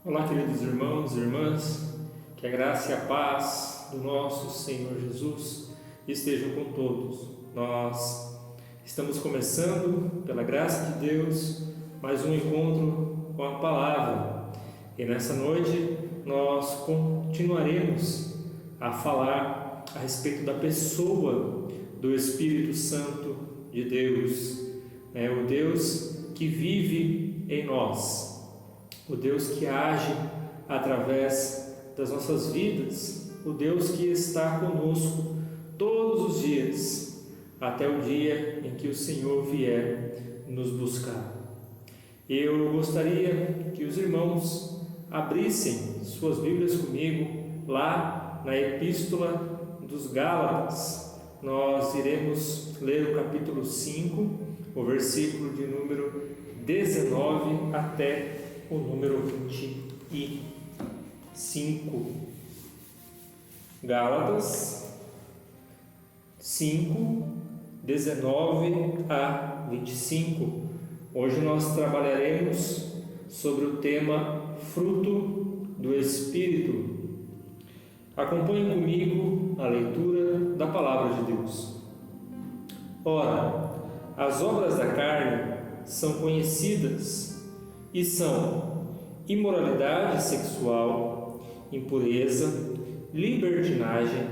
Olá, queridos irmãos e irmãs, que a graça e a paz do nosso Senhor Jesus estejam com todos. Nós estamos começando, pela graça de Deus, mais um encontro com a Palavra. E nessa noite nós continuaremos a falar a respeito da pessoa do Espírito Santo de Deus, o Deus que vive em nós, o Deus que age através das nossas vidas, o Deus que está conosco todos os dias, até o dia em que o Senhor vier nos buscar. Eu gostaria que os irmãos abrissem suas Bíblias comigo lá na Epístola dos Gálatas. Nós iremos ler o capítulo 5, o versículo de número 19 até o número 25. Gálatas 5, 19 a 25. Hoje nós trabalharemos sobre o tema fruto do Espírito. Acompanhe comigo a leitura da Palavra de Deus. Ora, as obras da carne são conhecidas e são imoralidade sexual, impureza, libertinagem,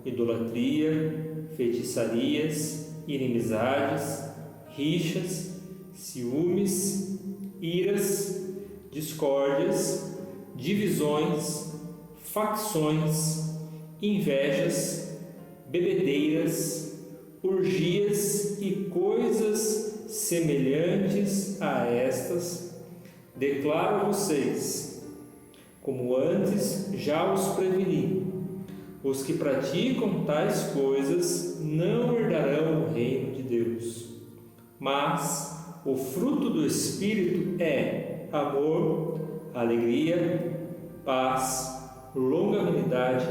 idolatria, feitiçarias, inimizades, rixas, ciúmes, iras, discórdias, divisões, facções, invejas, bebedeiras, orgias e coisas semelhantes a estas. Declaro a vocês, como antes já os preveni, os que praticam tais coisas não herdarão o reino de Deus. Mas o fruto do Espírito é amor, alegria, paz, longanimidade,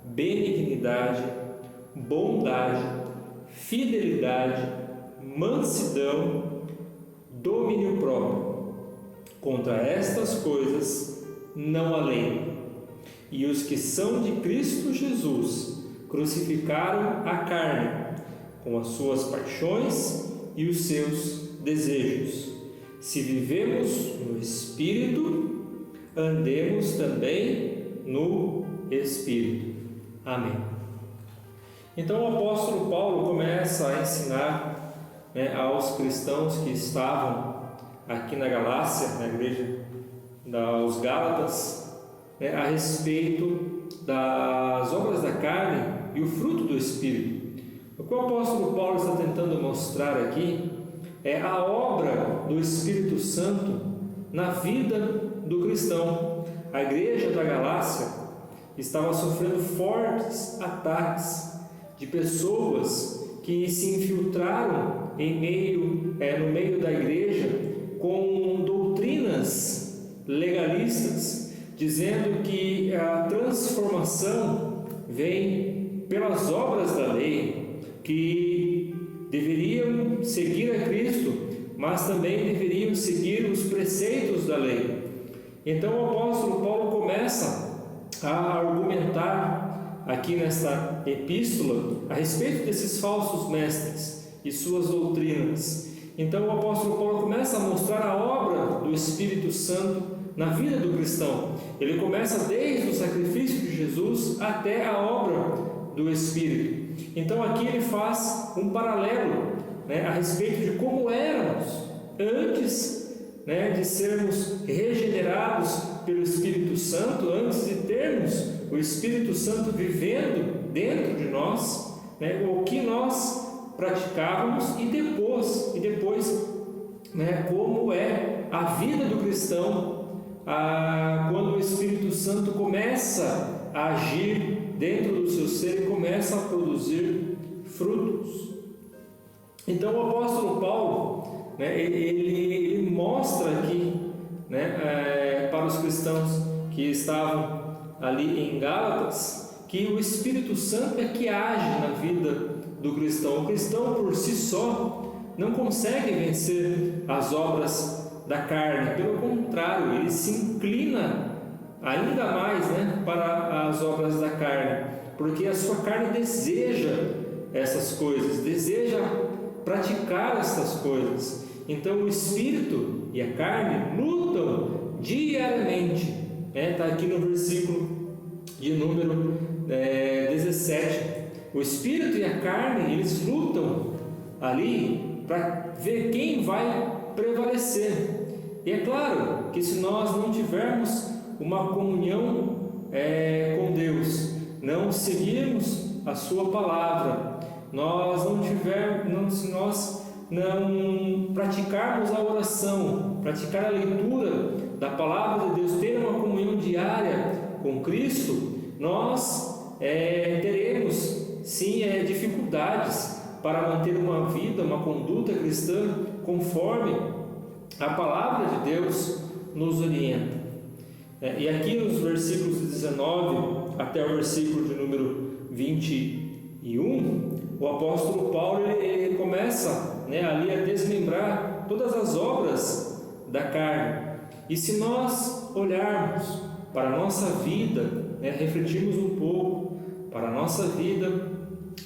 benignidade, bondade, fidelidade, mansidão, domínio próprio. Contra estas coisas não há lei. E os que são de Cristo Jesus crucificaram a carne com as suas paixões e os seus desejos. Se vivemos no Espírito, andemos também no Espírito. Amém. Então o apóstolo Paulo começa a ensinar aos cristãos que estavam aqui na Galácia, na igreja dos Gálatas, a respeito das obras da carne e o fruto do Espírito. O que o apóstolo Paulo está tentando mostrar aqui é a obra do Espírito Santo na vida do cristão. A igreja da Galácia estava sofrendo fortes ataques de pessoas que se infiltraram no meio da igreja com doutrinas legalistas, dizendo que a transformação vem pelas obras da lei, que deveriam seguir a Cristo, mas também deveriam seguir os preceitos da lei. Então o apóstolo Paulo começa a argumentar aqui nesta epístola a respeito desses falsos mestres e suas doutrinas. Então o apóstolo Paulo começa a mostrar a obra do Espírito Santo na vida do cristão. Ele começa desde o sacrifício de Jesus até a obra do Espírito. Então aqui ele faz um paralelo a respeito de como éramos antes de sermos regenerados pelo Espírito Santo, antes de termos o Espírito Santo vivendo dentro de nós, o que nós praticávamos e depois como é a vida do cristão quando o Espírito Santo começa a agir dentro do seu ser e começa a produzir frutos. Então o apóstolo Paulo ele mostra aqui para os cristãos que estavam ali em Gálatas que o Espírito Santo é que age na vida do cristão. O cristão por si só não consegue vencer as obras da carne. Pelo contrário, ele se inclina ainda mais, né, para as obras da carne, porque a sua carne deseja essas coisas, deseja praticar essas coisas. Então o espírito e a carne lutam diariamente. Está aqui no versículo de número 17. O espírito e a carne, eles lutam ali para ver quem vai prevalecer. E é claro que se nós não tivermos uma comunhão com Deus, não seguirmos a sua palavra, se nós não praticarmos a oração, praticar a leitura da palavra de Deus, ter uma comunhão diária com Cristo, nós teremos sim dificuldades para manter uma vida, uma conduta cristã conforme a palavra de Deus nos orienta. E aqui nos versículos 19 até o versículo de número 21, o apóstolo Paulo ele começa ali a desmembrar todas as obras da carne. E se nós olharmos para a nossa vida, refletirmos um pouco para a nossa vida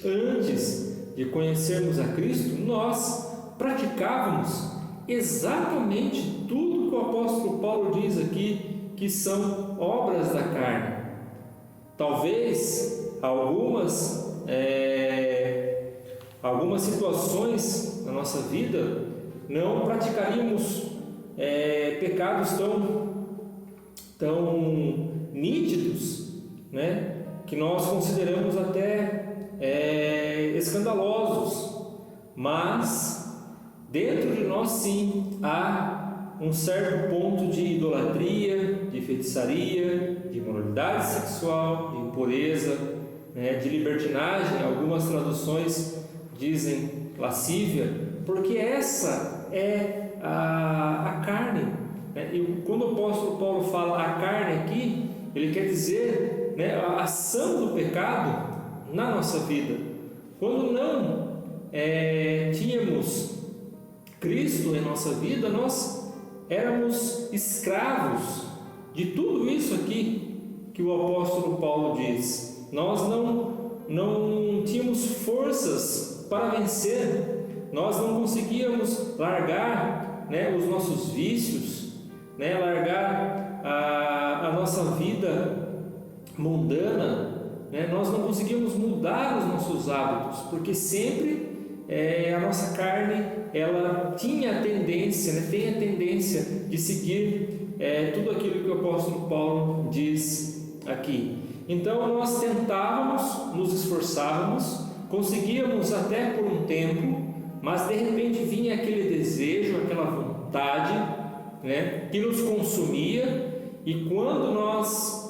antes de conhecermos a Cristo, nós praticávamos exatamente tudo que o apóstolo Paulo diz aqui que são obras da carne. Talvez algumas situações na nossa vida não praticaríamos pecados tão nítidos, que nós consideramos até escandalosos, mas dentro de nós sim há um certo ponto de idolatria, de feitiçaria, de imoralidade sexual, de impureza, de libertinagem. Algumas traduções dizem lascívia, porque essa é a carne. E quando o apóstolo Paulo fala a carne aqui, ele quer dizer a ação do pecado na nossa vida. Quando não tínhamos Cristo em nossa vida, nós éramos escravos de tudo isso aqui que o apóstolo Paulo diz. Nós não tínhamos forças para vencer, nós não conseguíamos largar os nossos vícios, largar a nossa vida mundana, nós não conseguíamos mudar os nossos hábitos, porque sempre a nossa carne ela tem a tendência de seguir tudo aquilo que o apóstolo Paulo diz aqui. Então nós tentávamos, nos esforçávamos, conseguíamos até por um tempo, mas de repente vinha aquele desejo, aquela vontade que nos consumia, e quando nós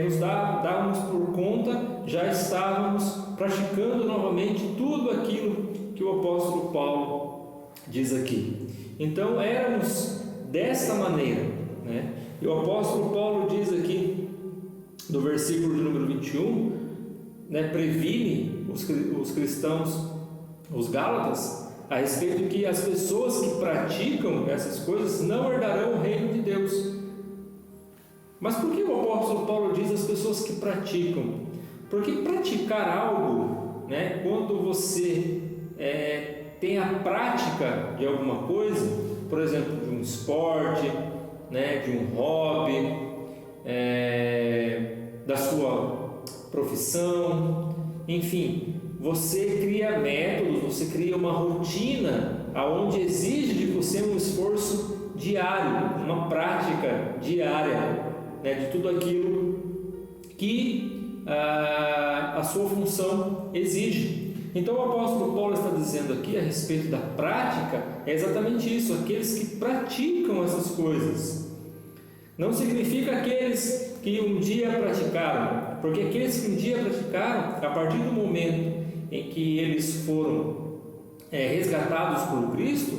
nos dávamos por conta, já estávamos praticando novamente tudo aquilo que o apóstolo Paulo diz aqui. Então éramos desta maneira, E o apóstolo Paulo diz aqui no versículo de número 21, previne os cristãos, os gálatas, a respeito que as pessoas que praticam essas coisas não herdarão o reino de Deus. Mas por que o apóstolo Paulo diz as pessoas que praticam? Porque praticar algo, quando você tem a prática de alguma coisa, por exemplo, de um esporte, de um hobby, da sua profissão, enfim, você cria métodos, você cria uma rotina aonde exige de você um esforço diário, uma prática diária, de tudo aquilo que a sua função exige. Então o apóstolo Paulo está dizendo aqui a respeito da prática, é exatamente isso, aqueles que praticam essas coisas. Não significa aqueles que um dia praticaram, porque aqueles que um dia praticaram, a partir do momento em que eles foram resgatados por Cristo,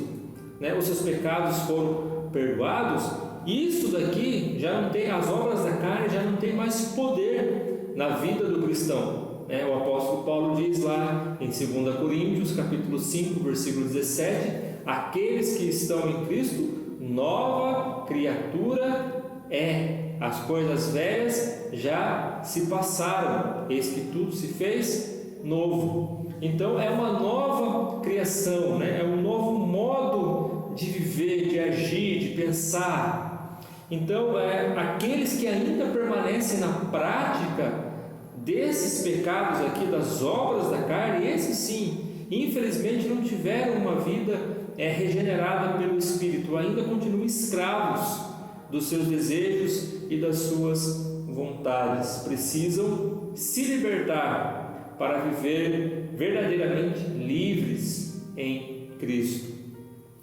os seus pecados foram perdoados, isso daqui já não tem, as obras da carne já não tem mais poder na vida do cristão. O apóstolo Paulo diz lá em 2 Coríntios capítulo 5, versículo 17: aqueles que estão em Cristo nova criatura é. As coisas velhas já se passaram, eis que tudo se fez novo. Então é uma nova criação, né? É um novo modo de viver, de agir, de pensar. Então aqueles que ainda permanecem na prática desses pecados aqui, das obras da carne, esses sim, infelizmente não tiveram uma vida regenerada pelo Espírito, ainda continuam escravos dos seus desejos e das suas vontades. Precisam se libertar para viver verdadeiramente livres em Cristo.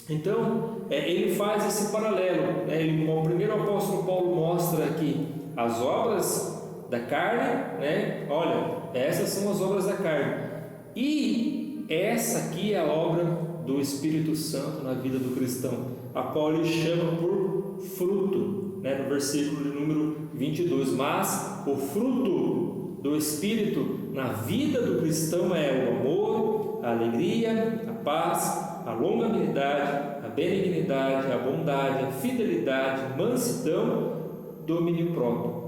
Então, ele faz esse paralelo, né? O primeiro apóstolo Paulo mostra aqui as obras da carne, né? Olha, essas são as obras da carne, e essa aqui é a obra do Espírito Santo na vida do cristão, a qual ele chama por fruto, né? No versículo de número 22. Mas o fruto do Espírito na vida do cristão é o amor, a alegria, a paz, a longanimidade, a benignidade, a bondade, a fidelidade, mansidão, domínio próprio.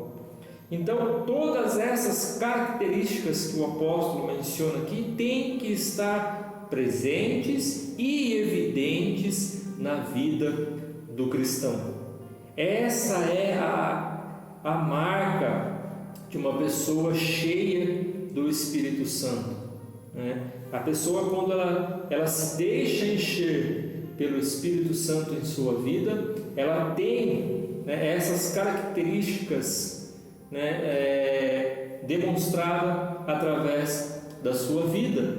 Então, todas essas características que o apóstolo menciona aqui têm que estar presentes e evidentes na vida do cristão. Essa é a marca de uma pessoa cheia do Espírito Santo, né? A pessoa, quando ela se deixa encher pelo Espírito Santo em sua vida, ela tem, né, essas características, né, demonstradas através da sua vida.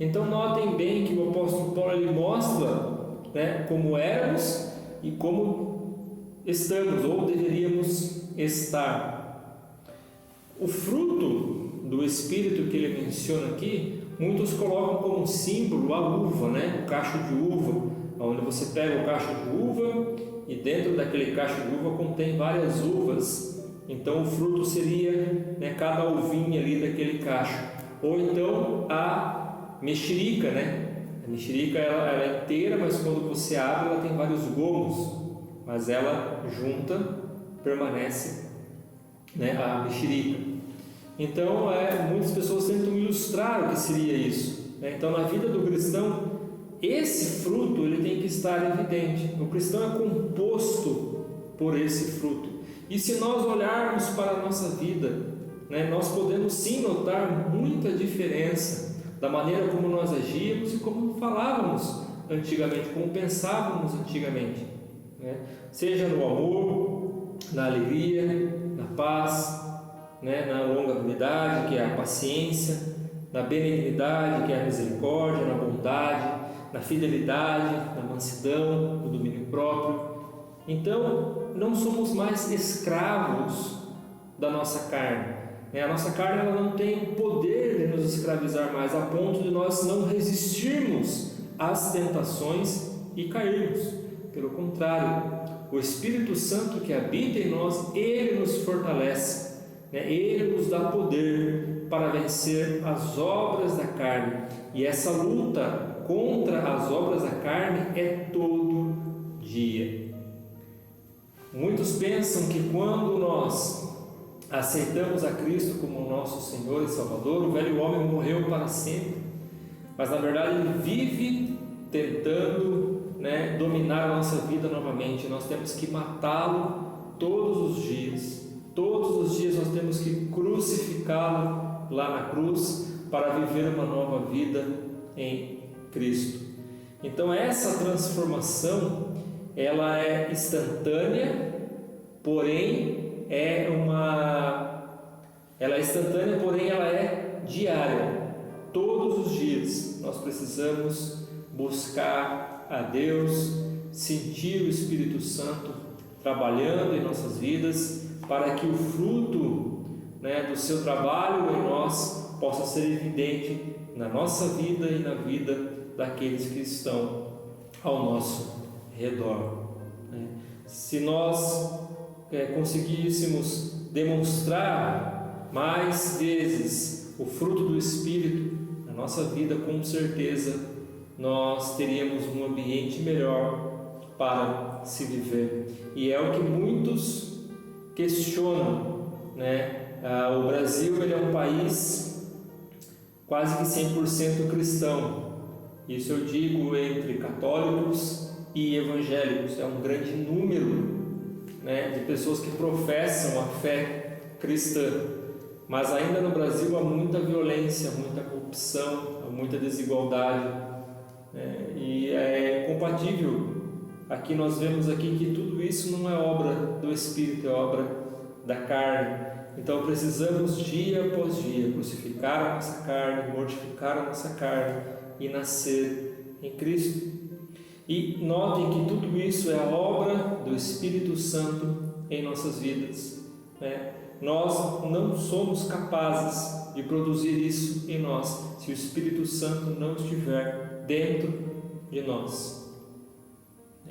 Então notem bem que o apóstolo Paulo ele mostra, né, como éramos e como estamos ou deveríamos estar. O fruto do Espírito que ele menciona aqui, muitos colocam como símbolo a uva, né? O cacho de uva, onde você pega o cacho de uva e dentro daquele cacho de uva contém várias uvas. Então o fruto seria, né, cada uvinha ali daquele cacho. Ou então a mexerica, né? A mexerica ela é inteira, mas quando você abre ela tem vários gomos, mas ela junta permanece, né, a mexerica. Então, muitas pessoas tentam ilustrar o que seria isso, né? Então, na vida do cristão, esse fruto ele tem que estar evidente. O cristão é composto por esse fruto. E se nós olharmos para a nossa vida, né, nós podemos sim notar muita diferença da maneira como nós agíamos e como falávamos antigamente, como pensávamos antigamente, né? Seja no amor, na alegria, na paz, né, na longanimidade, que é a paciência, na benignidade, que é a misericórdia, na bondade, na fidelidade, na mansidão, no domínio próprio. Então, não somos mais escravos da nossa carne, né? A nossa carne ela não tem o poder de nos escravizar mais, a ponto de nós não resistirmos às tentações e cairmos. Pelo contrário, o Espírito Santo que habita em nós, ele nos fortalece, né? Ele nos dá poder para vencer as obras da carne. E essa luta contra as obras da carne é todo dia. Muitos pensam que quando nós aceitamos a Cristo como nosso Senhor e Salvador, o velho homem morreu para sempre. Mas na verdade ele vive tentando, né, dominar a nossa vida novamente. Nós temos que matá-lo todos os dias. Todos os dias nós temos que crucificá-lo lá na cruz para viver uma nova vida em Cristo. Então essa transformação ela é instantânea, porém ela é diária. Todos os dias nós precisamos buscar a Deus, sentir o Espírito Santo trabalhando em nossas vidas, para que o fruto, né, do seu trabalho em nós possa ser evidente na nossa vida e na vida daqueles que estão ao nosso redor, né? Se nós conseguíssemos demonstrar mais vezes o fruto do Espírito na nossa vida, com certeza nós teríamos um ambiente melhor, para se viver. E é o que muitos questionam, né? O Brasil, ele é um país quase que 100% cristão. Isso eu digo entre católicos e evangélicos. É um grande número, né, de pessoas que professam a fé cristã. Mas ainda no Brasil há muita violência, muita corrupção, há muita desigualdade, né? E é incompatível. Aqui nós vemos aqui que tudo isso não é obra do Espírito, é obra da carne. Então precisamos dia após dia crucificar a nossa carne, mortificar a nossa carne e nascer em Cristo. E notem que tudo isso é a obra do Espírito Santo em nossas vidas, né? Nós não somos capazes de produzir isso em nós se o Espírito Santo não estiver dentro de nós.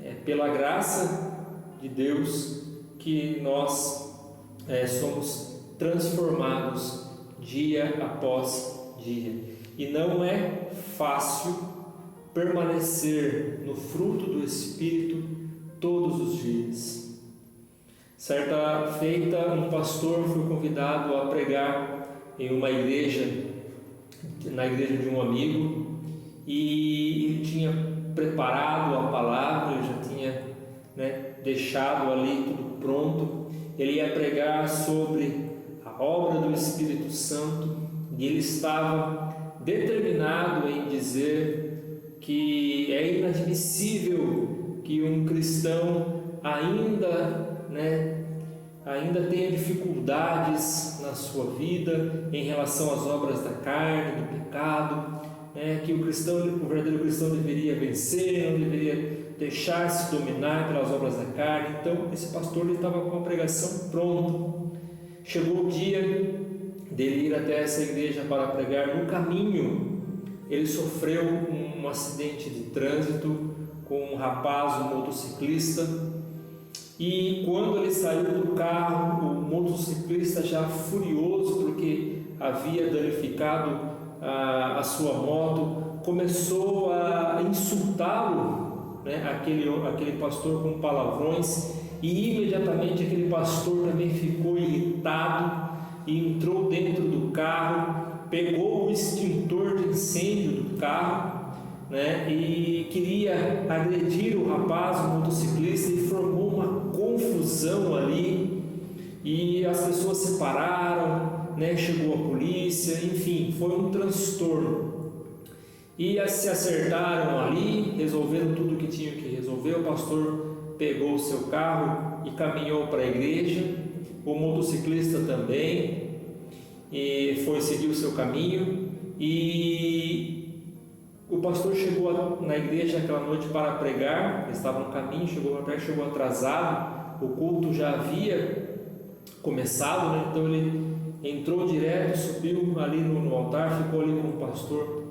É pela graça de Deus que nós somos transformados dia após dia. E não é fácil permanecer no fruto do Espírito todos os dias. Certa feita, um pastor foi convidado a pregar em uma igreja, na igreja de um amigo, e ele tinha preparado a palavra, ele já tinha, né, deixado ali tudo pronto. Ele ia pregar sobre a obra do Espírito Santo e ele estava determinado em dizer que é inadmissível que um cristão ainda tenha dificuldades na sua vida em relação às obras da carne, do pecado, que o verdadeiro cristão deveria vencer, não deveria deixar-se dominar pelas obras da carne. Então esse pastor estava com a pregação pronta. Chegou o dia dele ir até essa igreja para pregar. No caminho ele sofreu um acidente de trânsito com um rapaz, um motociclista, e quando ele saiu do carro, o motociclista, já furioso porque havia danificado a sua moto, começou a insultá-lo, né, aquele pastor, com palavrões, e imediatamente aquele pastor também ficou irritado e entrou dentro do carro, pegou o extintor de incêndio do carro, né, e queria agredir o rapaz, o motociclista, e formou uma confusão ali, e as pessoas se separaram, né, chegou a polícia, enfim, foi um transtorno. E se acertaram ali, resolveram tudo o que tinham que resolver. O pastor pegou o seu carro e caminhou para a igreja, o motociclista também, e foi seguir o seu caminho. E o pastor chegou na igreja aquela noite para pregar, ele estava no caminho, chegou atrasado, o culto já havia começado, né? Então ele entrou direto, subiu ali no altar, ficou ali com o pastor,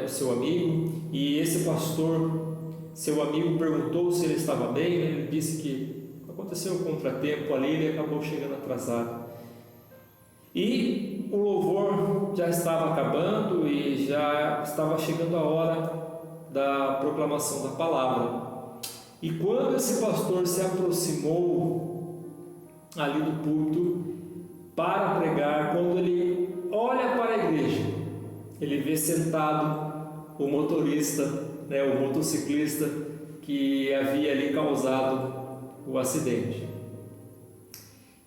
o seu amigo, e esse pastor, seu amigo, perguntou se ele estava bem, né? Ele disse que aconteceu um contratempo ali, ele acabou chegando atrasado. E o louvor já estava acabando e já estava chegando a hora da proclamação da palavra. E quando esse pastor se aproximou ali do púlpito para pregar, quando ele olha para a igreja, ele vê sentado o motorista, né, o motociclista que havia ali causado o acidente.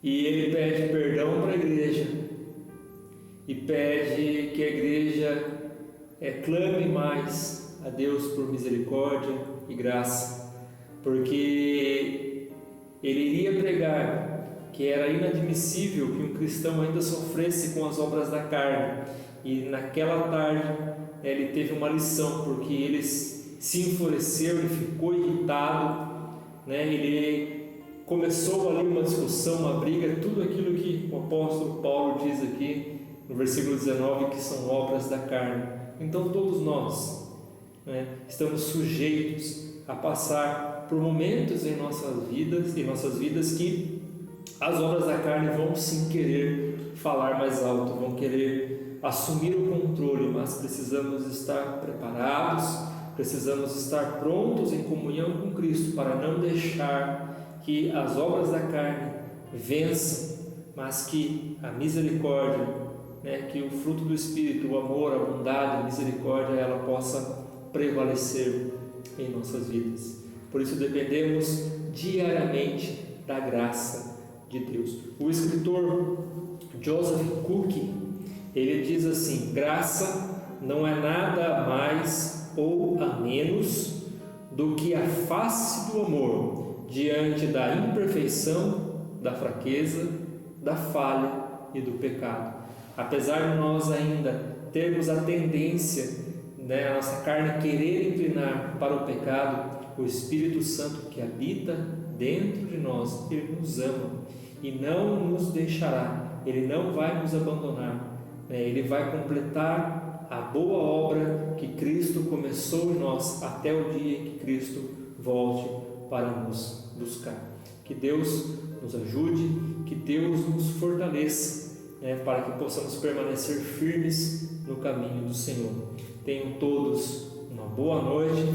E ele pede perdão para a igreja e pede que a igreja clame mais a Deus por misericórdia e graça, porque ele iria pregar que era inadmissível que um cristão ainda sofresse com as obras da carne. E naquela tarde ele teve uma lição, porque ele se enfureceu, ele ficou irritado, né? Ele começou ali uma discussão, uma briga, tudo aquilo que o apóstolo Paulo diz aqui no versículo 19, que são obras da carne. Então todos nós, né, estamos sujeitos a passar por momentos em nossas vidas que as obras da carne vão sim querer falar mais alto, vão querer assumir o controle, mas precisamos estar preparados, precisamos estar prontos em comunhão com Cristo para não deixar que as obras da carne vençam, mas que a misericórdia, que o fruto do Espírito, o amor, a bondade, a misericórdia, ela possa prevalecer em nossas vidas. Por isso dependemos diariamente da graça de Deus. O escritor Joseph Cook, ele diz assim: graça não é nada a mais ou a menos do que a face do amor diante da imperfeição, da fraqueza, da falha e do pecado. Apesar de nós ainda termos a tendência, a nossa carne querer inclinar para o pecado, o Espírito Santo que habita dentro de nós, Ele nos ama e não nos deixará, Ele não vai nos abandonar, Ele vai completar a boa obra que Cristo começou em nós até o dia em que Cristo volte para nos buscar. Que Deus nos ajude, que Deus nos fortaleça, para que possamos permanecer firmes no caminho do Senhor. Tenham todos uma boa noite,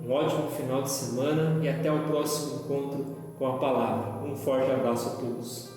um ótimo final de semana e até o próximo encontro com a palavra. Um forte abraço a todos.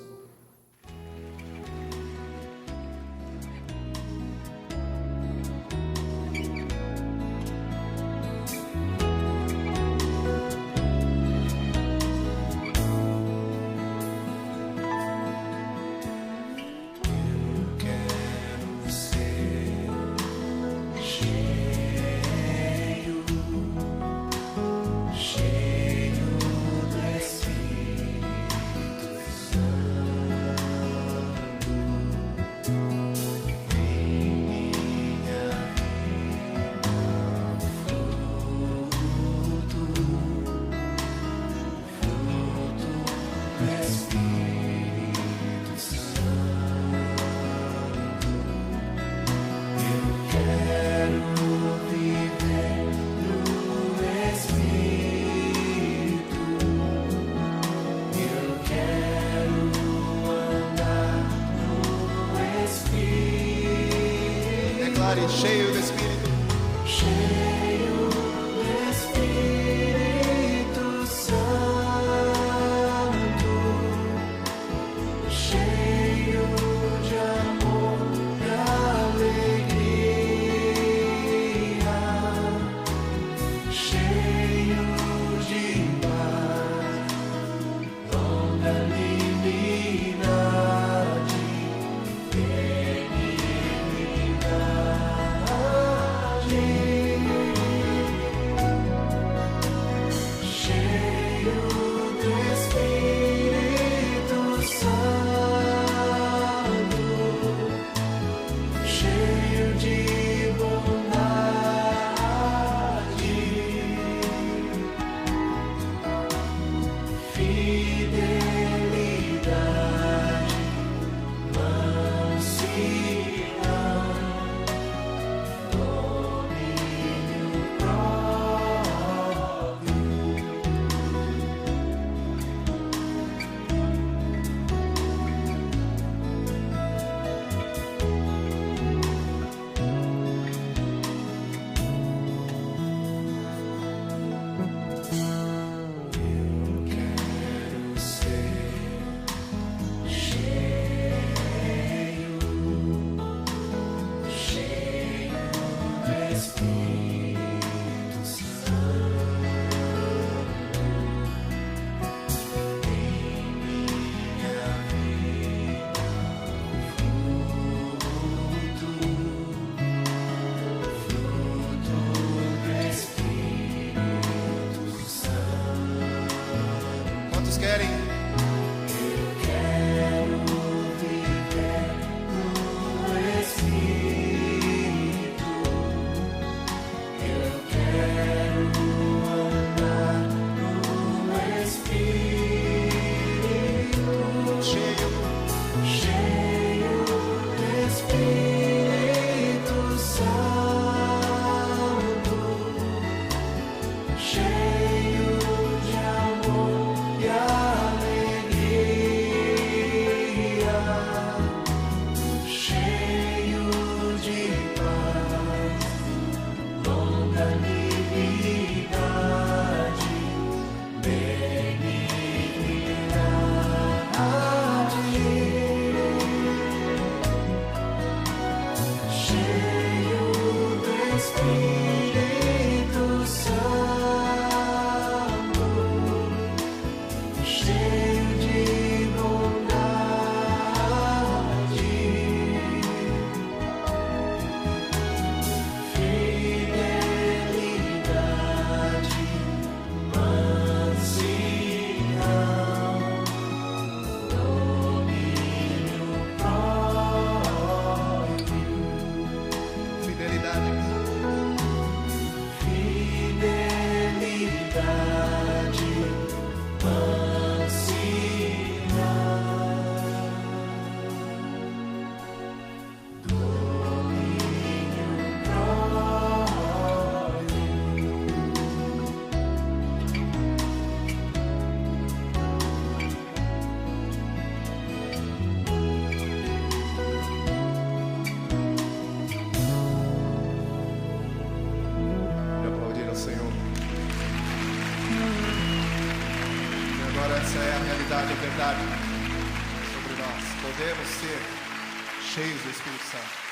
Cheio do Espírito, cheio do Espírito Santo, cheio de amor e alegria, cheio de paz, longanimidade, cheio de amor e alegria. Agora essa é a realidade, a verdade sobre nós. Podemos ser cheios do Espírito Santo.